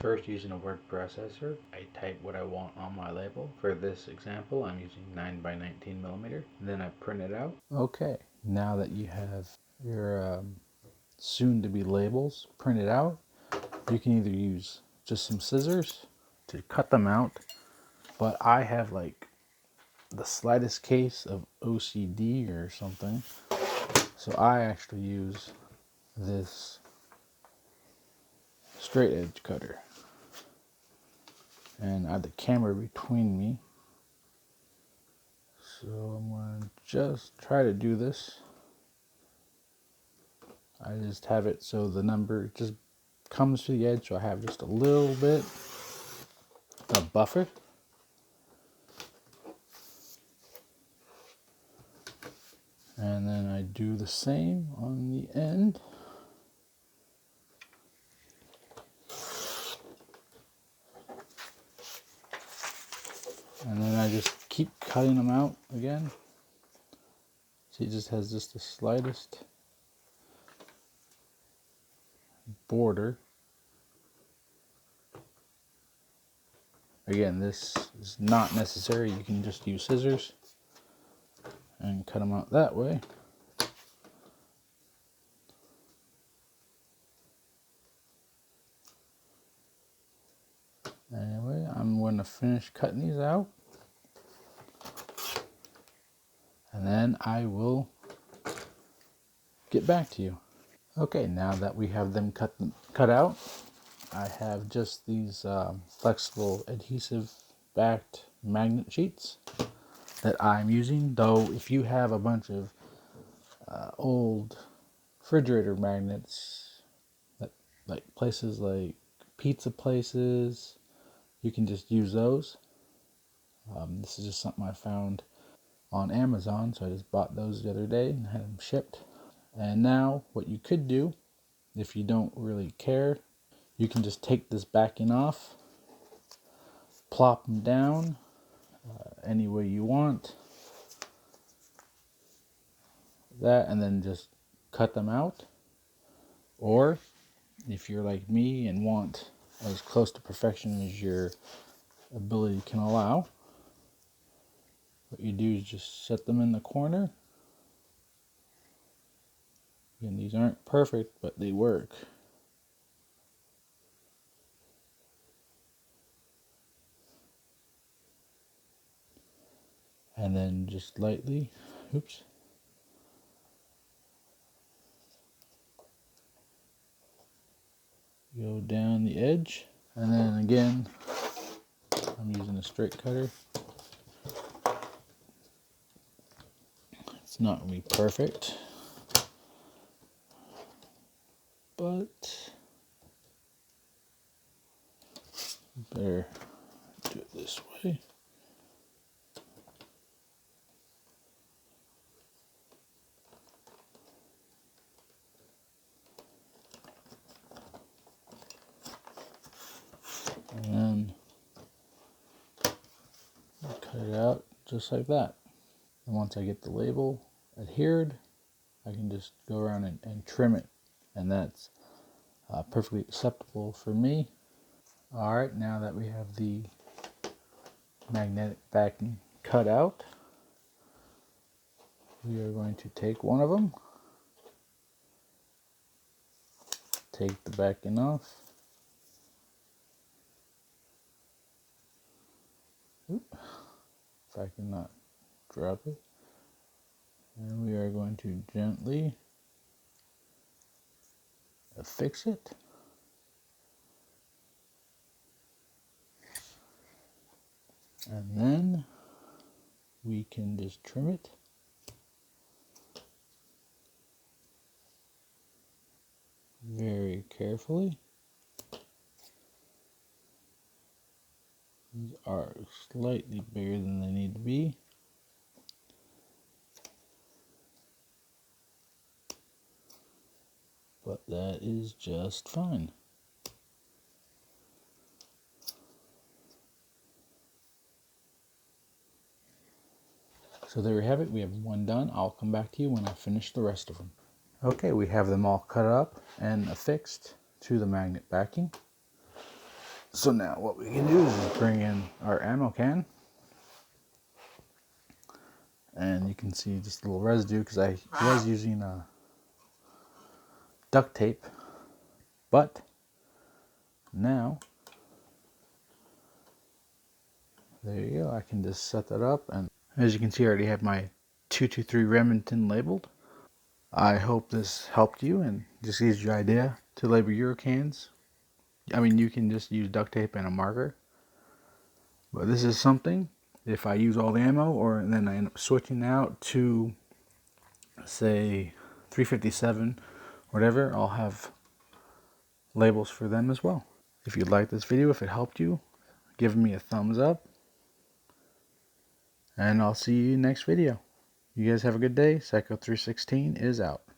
First, using a word processor, I type what I want on my label. For this example, I'm using 9 by 19 millimeter. Then I print it out. Okay, now that you have your soon-to-be labels printed out, you can either use just some scissors to cut them out, but I have like the slightest case of OCD or something, so I actually use this straight edge cutter, and I have the camera between me, so I'm going to just try to do this. I just have it so the number just comes to the edge, so I have just a little bit of buffer. And then I do the same on the end. And then I just keep cutting them out again. See, it just has just the slightest border. Again, this is not necessary. You can just use scissors and cut them out that way. Anyway, I'm going to finish cutting these out, and then I will get back to you. Okay, now that we have them cut out, I have just these flexible adhesive backed magnet sheets that I'm using. Though if you have a bunch of old refrigerator magnets, like places like pizza places, you can just use those. This is just something I found on Amazon, so I just bought those the other day and had them shipped. And now what you could do, if you don't really care, you can just take this backing off, plop them down any way you want, that, and then just cut them out. Or if you're like me and want as close to perfection as your ability can allow, what you do is just set them in the corner. Again, these aren't perfect, but they work. And then just lightly, oops, go down the edge. And then again, I'm using a straight cutter. It's not going to be perfect, but better do it this way. And then cut it out just like that. And once I get the label adhered, I can just go around and trim it, and that's perfectly acceptable for me. All right, now that we have the magnetic backing cut out, we are going to take one of them, take the backing off. Oop, if I can not drop it. And we are going to gently affix it. And then we can just trim it. Very carefully. These are slightly bigger than they need to be. But that is just fine. So there we have it. We have one done. I'll come back to you when I finish the rest of them. Okay, we have them all cut up and affixed to the magnet backing. So now what we can do is bring in our ammo can. And you can see just a little residue because I was using duct tape. But now, there you go. I can just set that up. And as you can see, I already have my 223 Remington labeled. I hope this helped you and just gives you an idea to label your cans. I mean, you can just use duct tape and a marker. But this is something, if I use all the ammo or then I end up switching out to, say, 357, whatever, I'll have labels for them as well. If you liked this video, if it helped you, give me a thumbs up. And I'll see you next video. You guys have a good day. Psycho316 is out.